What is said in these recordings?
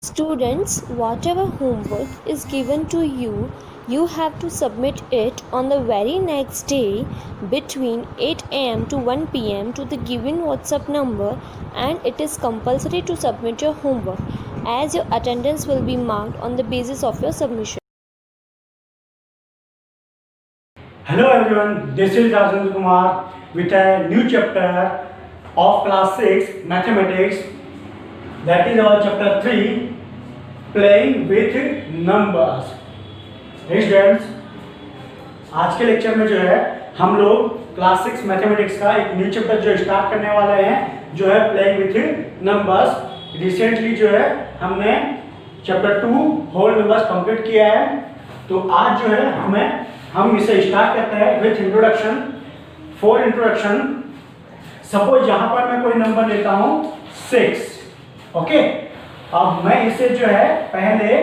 Students, whatever homework is given to you, you have to submit it on the very next day between 8 am to 1 pm to the given WhatsApp number, and it is compulsory to submit your homework as your attendance will be marked on the basis of your submission. Hello everyone, this is Rajendra Kumar with a new chapter of class 6 mathematics, that is our chapter 3 playing with numbers. Students, आज के lecture में जो है हम लोग class 6 mathematics का एक new chapter जो स्टार्ट करने वाले हैं, जो है प्लेइंग विथ नंबर्स। रिसेंटली जो है हमने चैप्टर 2 होल नंबर्स कंप्लीट किया है, तो आज जो है हम इसे स्टार्ट करते हैं with introduction. For introduction, suppose यहाँ पर मैं कोई नंबर लेता हूँ 6, ओके। अब मैं इसे जो है पहले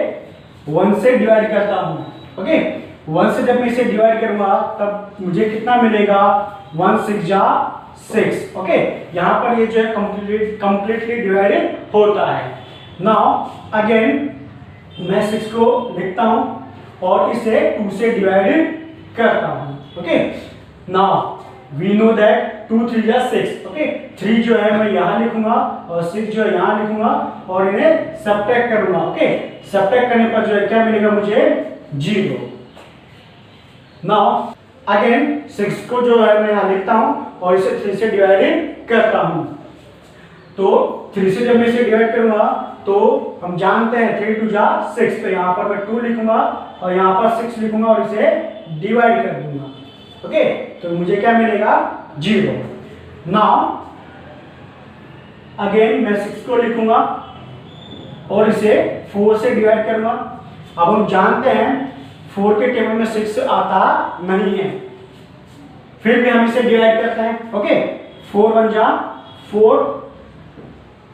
1 से डिवाइड करता हूँ, ओके। 1 से जब मैं इसे डिवाइड करूंगा तब मुझे कितना मिलेगा, 1 6 जा 6, ओके। यहाँ पर ये जो है कंप्लीटली डिवाइडेड होता है। नाउ अगेन मैं 6 को लिखता हूँ और इसे 2 से डिवाइड करता हूँ, okay. Now we know that 2 3 जा 6, ओके। 3 जो है मैं यहाँ लिखूंगा और 6 जो है यहाँ लिखूंगा और इन्हें सबट्रैक्ट करूंगा, ओके। सबट्रैक्ट करने पर जो है क्या मिलेगा मुझे, 0। नाउ अगेन 6 को जो है मैं यहाँ लिखता हूँ और इसे 3 से डिवाइड करता हूँ। तो 3 से जब मैं इसे डिवाइड करूंगा तो हम जानते हैं 3 2 जा 6, तो यहाँ पर मैं 2 लिखूंगा और यहाँ पर 6 लिखूंगा और इसे डिवाइड कर दूंगा, ओके। तो मुझे क्या मिलेगा, 0। नाउ अगेन मैं 6 को लिखूंगा और इसे 4 से डिवाइड करूंगा। अब हम जानते हैं 4 के टेबल में 6 आता नहीं है, फिर भी हम इसे डिवाइड करते हैं, ओके। 4 1 जा 4,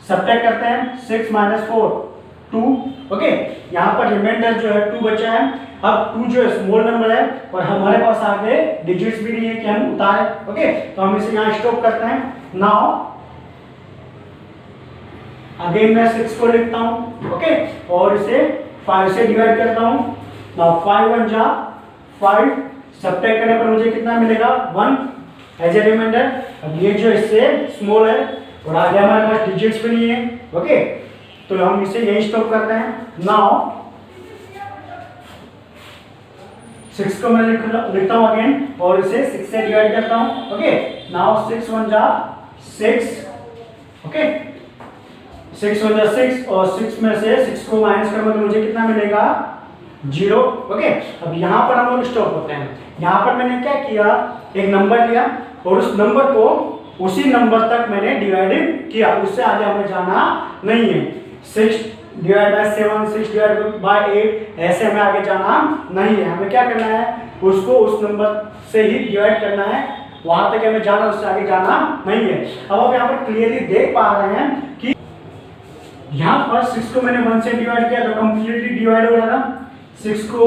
सब्ट्रैक्ट करते हैं 6 - 4 2, ओके। यहाँ पर रिमाइंडर जो है 2 बचा है। अब 2 जो है स्मॉल नंबर है और हमारे पास आगे डिजिट्स भी नहीं है कि हम उतारें, ओके। तो हम इसे यहाँ स्टॉप करते हैं। नाउ अगेन मैं 6 को लिखता हूँ, ओके, और इसे 5 से डिवाइड करता हूँ। नाउ 5 1 जा 5, सब्ट्रैक्ट करने पर मुझे कितना मिलेगा, 1 एज ए रिमाइंडर। अब ये जो इससे स्मॉल है और आगे हमारे पास डिजिट्स भी नहीं है, ओके। तो हम इसे यही स्टॉप करते हैं। नाउ 6 को मैं लिखता हूँ अगेन और इसे 6 से डिवाइड करता हूँ, ओके। नाउ 6 1 जा 6, ओके। 6 1 जा 6 और 6 में से 6 को माइनस करूंगा तो मुझे कितना मिलेगा, 0, ओके। अब यहाँ पर हम लोग स्टॉप होते हैं। यहाँ पर मैंने क्या किया, एक नंबर लिया और उस नंबर को उसी नंबर तक मैंने डिवाइड किया, उससे आगे हमें जाना नहीं है। 6 डिवाइड बाय 7, 6 डिवाइड बाय 8, ऐसे हमें आगे जाना नहीं है। हमें क्या करना है, उसको उस नंबर से ही डिवाइड करना है, वहां तक हमें जाना, उससे आगे जाना नहीं है। अब आप यहाँ पर क्लियरली देख पा रहे हैं कि यहाँ पर 6 को मैंने 1 से डिवाइड किया तो कंप्लीटली डिवाइड हो रहा था। 6 को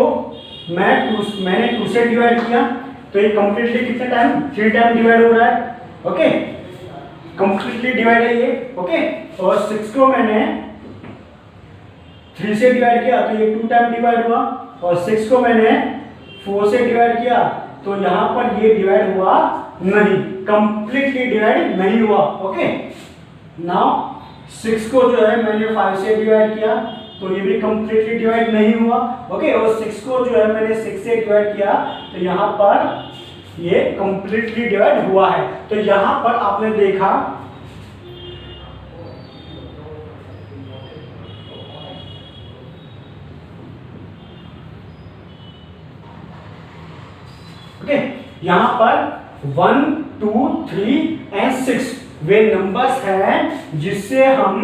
मैंने 2 से डिवाइड किया तो ये कंप्लीटली कितने टाइम, 3 टाइम डिवाइड हो रहा है, ओके। कंप्लीटली डिवाइड है ये, ओके। और 6 को मैंने 3 से डिवाइड किया तो ये 2 टाइम डिवाइड हुआ और 6 को मैंने 4 से डिवाइड किया तो यहाँ पर ये डिवाइड हुआ नहीं, कंप्लीटली डिवाइड नहीं हुआ, ओके। नाउ 6 को जो है मैंने 5 से डिवाइड किया तो ये भी कंप्लीटली डिवाइड नहीं हुआ, ओके। और 6 को जो है मैंने 6 से डिवाइड किया तो यहाँ पर ये कंप्लीटली डिवाइड हुआ है। तो यहाँ पर आपने देखा ओके, यहाँ पर 1 2 3 एंड 6 वे नंबर्स हैं जिससे हम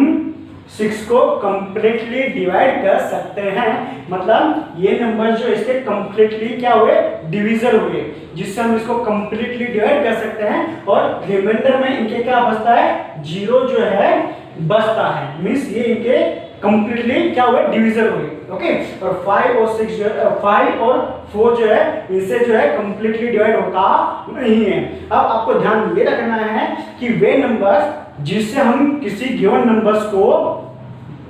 6 को कंप्लीटली डिवाइड कर सकते हैं। मतलब ये नंबर जो इसके कंप्लीटली क्या हुए, डिवीजन हुए, जिससे हम इसको कंप्लीटली डिवाइड कर सकते हैं और रिमाइंडर में इनके क्या बचता है, 0 जो है बचता है। मींस ये इनके कंप्लीटली क्या हुए, डिवीजन हुए, ओके। और 5 और 6 जो है, 5 और 4 जो है इनसे जो है कंप्लीटली डिवाइड होता नहीं है। अब आपको ध्यान ये रखना है कि वे नंबर्स जिससे हम किसी गिवन नंबर्स को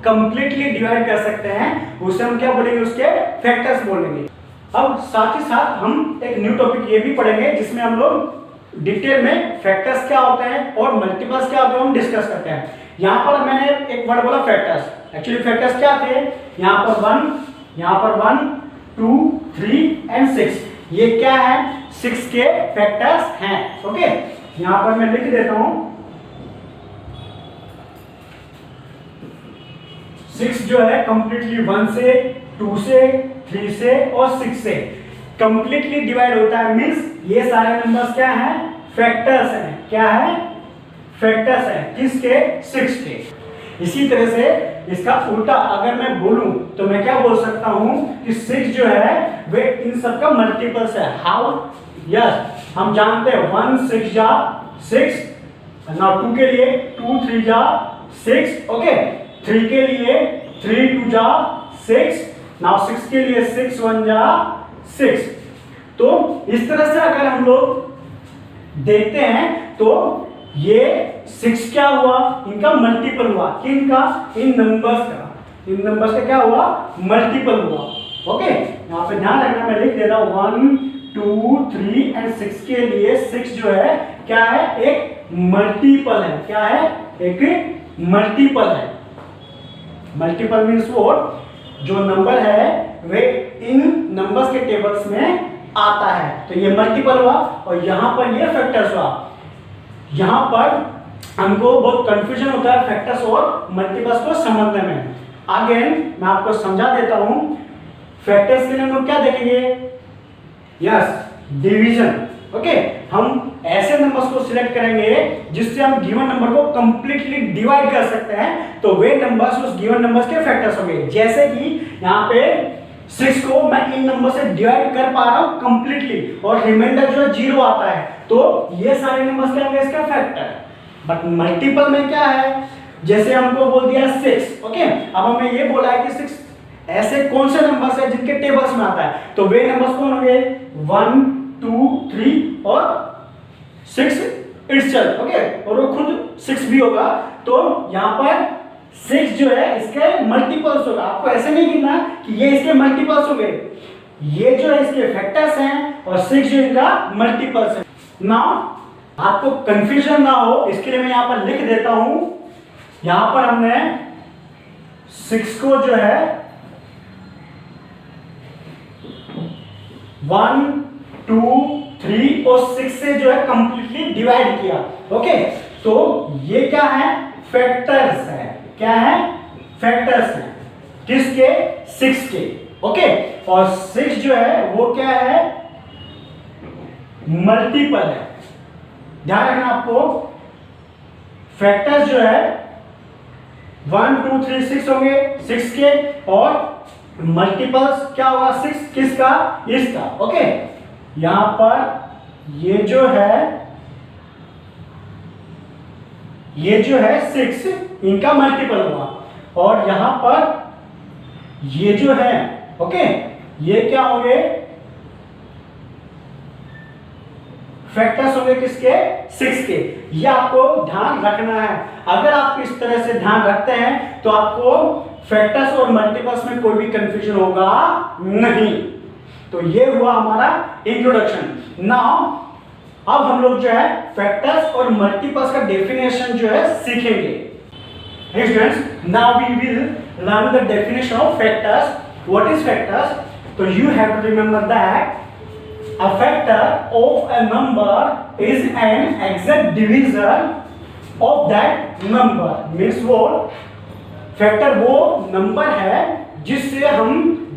कंप्लीटली डिवाइड कर सकते हैं उसे हम क्या बोलेंगे, उसके फैक्टर्स बोलेंगे। अब साथ ही साथ हम एक न्यू टॉपिक ये भी पढ़ेंगे जिसमें हम लोग डिटेल में फैक्टर्स क्या होते हैं और मल्टीपल्स क्या होते हैं हम डिस्कस करते हैं। यहाँ पर मैंने एक वर्ड बोला फैक्टर्स, एक्चुअली फैक्टर्स क्या थे, यहाँ पर 1, 2, 3 एंड 6, ये क्या है 6 के फैक्टर्स हैं। ओके, यहाँ पर मैं लिख देता हूं 6 जो है कंप्लीटली 1 से 2 से 3 से और 6 से कंप्लीटली डिवाइड होता है, मींस ये सारे नंबर्स क्या हैं, फैक्टर्स हैं। क्या है, फैक्टर्स हैं, किसके, 6 के। इसी तरह से इसका उल्टा अगर मैं बोलूं तो मैं क्या बोल सकता हूं कि 6 जो है वे इन सब का मल्टीपल्स है। हाउ, यस, हम जानते हैं 1 6 जा 6, नाउ 2 के लिए 2 3 जा 6, ओके, 3 के लिए 3 2 जा 6, नाउ 6 के लिए 6 1 जा 6। तो इस तरह से अगर हम लोग देखते हैं तो ये 6 क्या हुआ, इनका मल्टीपल हुआ, किनका, इन नंबर्स का क्या हुआ, मल्टीपल हुआ। ओके, यहाँ पे ध्यान रखना, मैं लिख दे रहा हूं 1 2 3 एंड 6 के लिए 6 जो है क्या है, एक मल्टीपल है। क्या है, एक मल्टीपल है। मल्टीपल मीन्स व्हाट, जो नंबर है वे इन नंबर्स के टेबल्स में आता है, तो ये मल्टीपल हुआ। और यहां पर ये फैक्टर्स हुआ। यहां पर हमको बहुत कंफ्यूजन होता है फैक्टर्स और मल्टीपल्स को समझने में। अगेन मैं आपको समझा देता हूं, फैक्टर्स के लिए हम लोग क्या देखेंगे, यस, डिवीजन। ओके, हम ऐसे नंबर्स को सिलेक्ट करेंगे जिससे हम गिवन नंबर को कंप्लीटली डिवाइड कर सकते हैं, तो वे नंबर्स उस गिवन नंबर्स के फैक्टर्स होंगे। जैसे कि यहाँ पे 6 को मैं इन नंबर से डिवाइड कर पा रहा हूं कंप्लीटली और रिमाइंडर जो है 0 आता है, तो ये सारे नंबर्स क्या होंगे, इसका फैक्टर। बट मल्टीपल में क्या है, जैसे हमको बोल दिया 6, ओके, अब हमें ये बोला है कि 6 ऐसे कौन से नंबर्स है जिनके टेबल्स में आता है, तो वे नंबर्स कौन होंगे, 1 2 3 और 6 इटसेल्फ। ओके, और वो खुद 6 भी होगा। तो यहाँ पर 6 जो है इसके मल्टीपल्स होगा। आपको ऐसे नहीं गिनना कि ये इसके मल्टीपल्स होंगे, ये जो है इसके फैक्टर्स हैं और 6 जो इनका मल्टीपल्स है। नाउ आपको कंफ्यूजन ना हो इसके लिए मैं यहाँ पर लिख देता हूं, यहाँ पर हमने 6 को जो है 1 2 3 और 6 से जो है कंप्लीटली डिवाइड किया। ओके, तो ये क्या है, फैक्टर्स है। क्या है, फैक्टर्स है, किसके, 6 के। ओके, और 6 जो है वो क्या है, मल्टीपल है। ध्यान रखना आपको, फैक्टर्स जो है 1 2 3 6 होंगे 6 के, और मल्टीपल्स क्या होगा, 6 किसका, इसका। ओके, यहां पर ये जो है 6 इनका मल्टीपल हुआ, और यहां पर ये जो है, ओके, ये क्या होंगे, फैक्टर्स होंगे किसके, 6 के। ये आपको ध्यान रखना है। अगर आप इस तरह से ध्यान रखते हैं तो आपको फैक्टर्स और मल्टीपल्स में कोई भी कंफ्यूजन होगा नहीं। तो ये हुआ हमारा इंट्रोडक्शन। नाउ अब हम लोग जो है फैक्टर्स और मल्टीपल्स का डेफिनेशन जो है सीखेंगे। Hey students, now we will learn the definition of factors. What is factors? So you have to remember that a factor of a number is an exact division of that number. Means what? Factor वो number है जिससे हम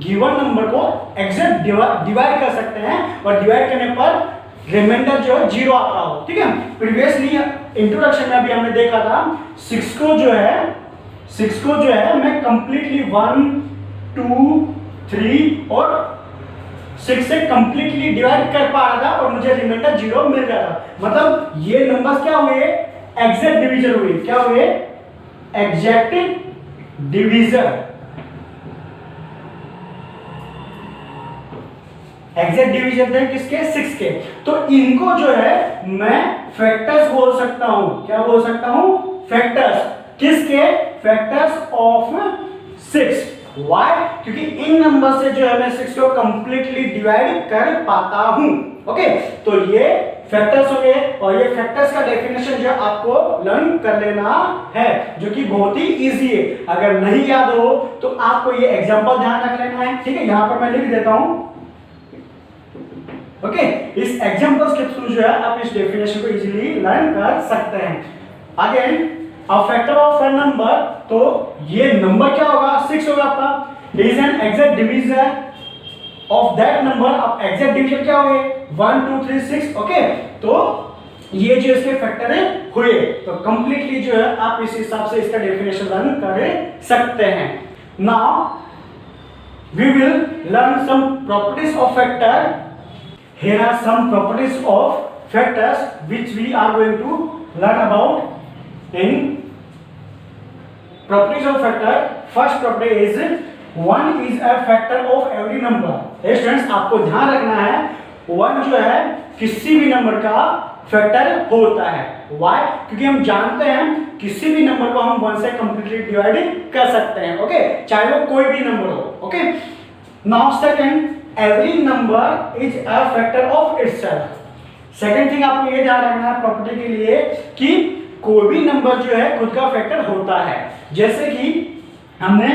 given number को exact divide कर सकते हैं, और divide करने पर रिमाइंडर जो है 0 आता हो। ठीक है, प्रीवियसली इंट्रोडक्शन में अभी हमने देखा था 6 को जो है मैं कंप्लीटली 1 2 3 और 6 से कंप्लीटली डिवाइड कर पा रहा था और मुझे रिमाइंडर 0 मिल रहा था। मतलब ये नंबर्स क्या हुए, एग्जैक्ट डिवीजन हुए। क्या हुए, एग्जैक्ट डिवीजन। एग्जैक्ट डिवीजन थे किसके, 6 के। तो इनको जो है मैं फैक्टर्स बोल सकता हूं। क्या बोल सकता हूं, फैक्टर्स। किसके? Factors of 6। वाई? क्योंकि इन नंबर से जो है मैं 6 को कंप्लीटली डिवाइड कर पाता हूं। ओके, तो ये फैक्टर्स हो गए और ये फैक्टर्स का डेफिनेशन जो आपको लर्न कर लेना है, जो कि बहुत ही इजी है। अगर नहीं याद हो तो आपको ये एग्जांपल ध्यान रख लेना है, ठीक है? यहां पर मैं लिख देता हूं। ओके, इस एग्जांपल्स के थ्रू जो है आप इस डेफिनेशन को इजीली लर्न कर सकते हैं। Again a factor of a number, तो ये नंबर क्या होगा? 6 होगा आपका। Is an exact divisor of that number. अब एग्जैक्ट डिवीजन क्या होंगे? 1 2 3 6। ओके, तो ये जो इसके फैक्टर है हुए, तो कंप्लीटली जो है आप इस हिसाब से इसका डेफिनेशन लर्न कर सकते हैं। Now we will learn some properties of factor. Here are some properties of factors which we are going to learn about in properties of factor. First property is 1 is a factor of every number. Students आपको ध्यान रखना है 1 जो है किसी भी number का factor होता है। Why? क्योंकि हम जानते हैं किसी भी नंबर को हम 1 से कंप्लीटली डिवाइड कर सकते हैं। ओके, चाहे वो कोई भी नंबर हो। Okay, now second, every number is a factor of itself. Second thing आपको ये ध्यान रखना है प्रॉपर्टी के लिए कि कोई भी नंबर जो है खुद का फैक्टर होता है। जैसे कि हमने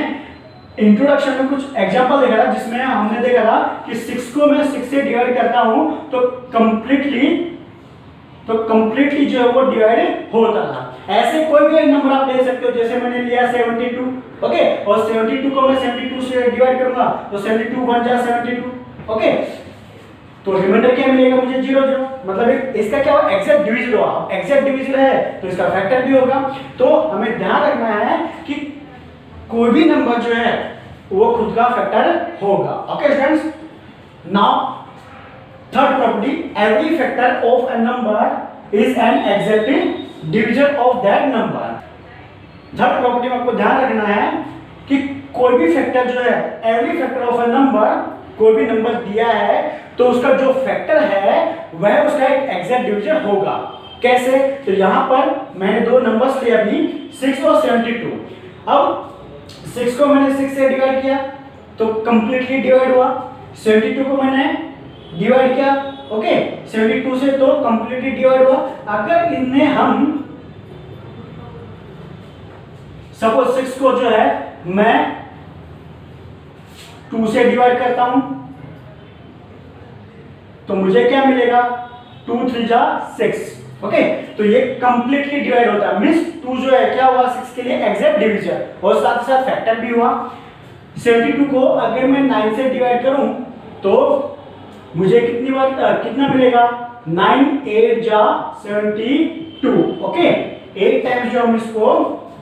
इंट्रोडक्शन में कुछ एग्जांपल देखा था जिसमें हमने देखा था कि 6 को मैं 6 से डिवाइड करता हूं तो कंप्लीटली जो है वो डिवाइड होता था। ऐसे कोई भी नंबर आप ले सकते हो, जैसे मैंने लिया 72। ओके, और 72 को मैं 72 से डिवाइड करूंगा तो 72 बन जाए 72। ओके, तो रिमाइंडर क्या मिलेगा मुझे? 0 0। मतलब इसका क्या होगा? एग्जैक्ट डिवीजन होगा। एग्जैक्ट डिवीजन है तो इसका फैक्टर भी होगा। तो हमें ध्यान रखना है कि कोई भी नंबर जो है वो खुद का फैक्टर होगा। Okay students, now third property, every factor of a number is an exact division of that number. Third property में आपको ध्यान रखना है कि कोई भी फैक्टर जो है, every factor of a number, कोई भी नंबर दिया है तो उसका जो फैक्टर है वह उसका एक एग्जैक्ट डिवीजन होगा। कैसे? तो यहां पर मैंने दो नंबर्स लिए अभी, 6 और 72। अब 6 को मैंने 6 से डिवाइड किया तो कंप्लीटली डिवाइड हुआ। 72 को मैंने डिवाइड किया, ओके, 72 से तो कंप्लीटली डिवाइड हुआ। अगर इनमें हम सपोज 6 को जो है मैं 2 से डिवाइड करता हूं तो मुझे क्या मिलेगा? 2 3 जा 6। ओके, तो ये कंप्लीटली डिवाइड होता है, मींस 2 जो है क्या हुआ? 6 के लिए एग्जैक्ट डिवीजन और साथ साथ फैक्टर भी हुआ। 72 को अगर मैं 9 से डिवाइड करूं तो मुझे कितना मिलेगा? 9 8 जा 72। ओके, 8 टाइम्स जो हम इसको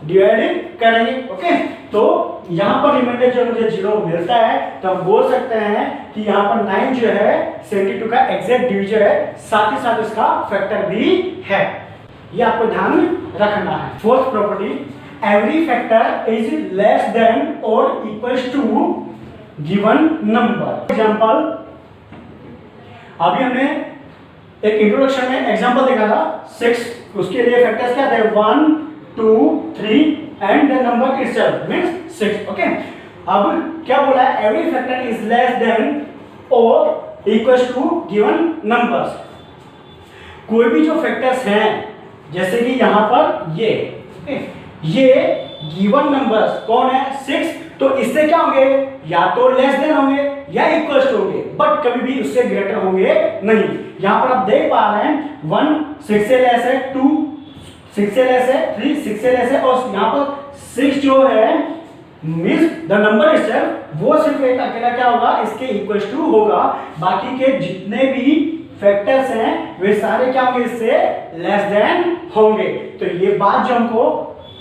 डिवाइड करेंगे। ओके, तो यहां पर रिमाइंडर जो मुझे 0 मिलता है तो हम बोल सकते हैं कि यहां पर 9 जो है 72 का एग्जैक्ट डिवीजन है, साथ ही साथ इसका फैक्टर भी है। ये आपको ध्यान रखना है। Fourth property, every factor is less than और equals to given number. Example, अभी हमने एक इंट्रोडक्शन में एग्जांपल देखा था 6, उसके लिए फैक्टर्स क्या थे? 1 2 3 and the number itself means 6। Okay, अब क्या बोला है? Every factor is less than और इक्वल्स टू गिवन नंबर्स। कोई भी जो फैक्टर्स हैं जैसे कि यहां पर ये गिवन नंबर्स कौन है? 6, तो इससे क्या होंगे? या तो लेस देन होंगे या इक्वल्स टू होंगे, बट कभी भी उससे ग्रेटर होंगे नहीं। यहां पर आप देख पा रहे हैं 1 6 से लेस है, 2 6 से लेस है, 3 6 से लेस है, और यहाँ पर 6 जो है मींस द नंबर इटसेल्फ वो सिर्फ एक अकेला क्या होगा? इसके इक्वल्स टू होगा। बाकी के जितने भी फैक्टर्स हैं वे सारे क्या होंगे? इससे लेस देन होंगे। तो ये बात जो हमको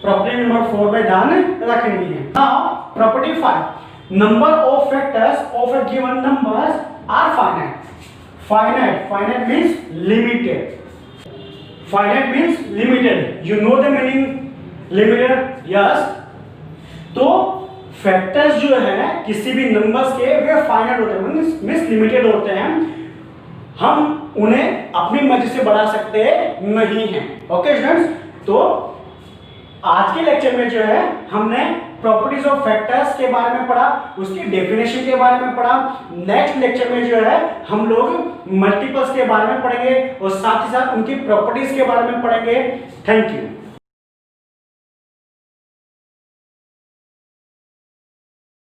प्रॉपर्टी नंबर 4 में ध्यान रखनी है। Now property 5, number of factors of a given numbers are finite. Finite means limited. Finite means limited. You know the meaning limited? Yes. तो फैक्टर्स जो है किसी भी नंबर्स के वे फाइनाइट होते हैं, मींस लिमिटेड होते हैं। हम उन्हें अपनी मर्जी से बढ़ा सकते नहीं हैं। ओके स्टूडेंट्स, तो आज के लेक्चर में जो है हमने प्रॉपर्टीज ऑफ फैक्टर्स के बारे में पढ़ा, उसकी डेफिनेशन के बारे में पढ़ा। नेक्स्ट लेक्चर में जो है हम लोग मल्टीपल्स के बारे में पढ़ेंगे और साथ ही साथ उनकी प्रॉपर्टीज के बारे में पढ़ेंगे। Thank you.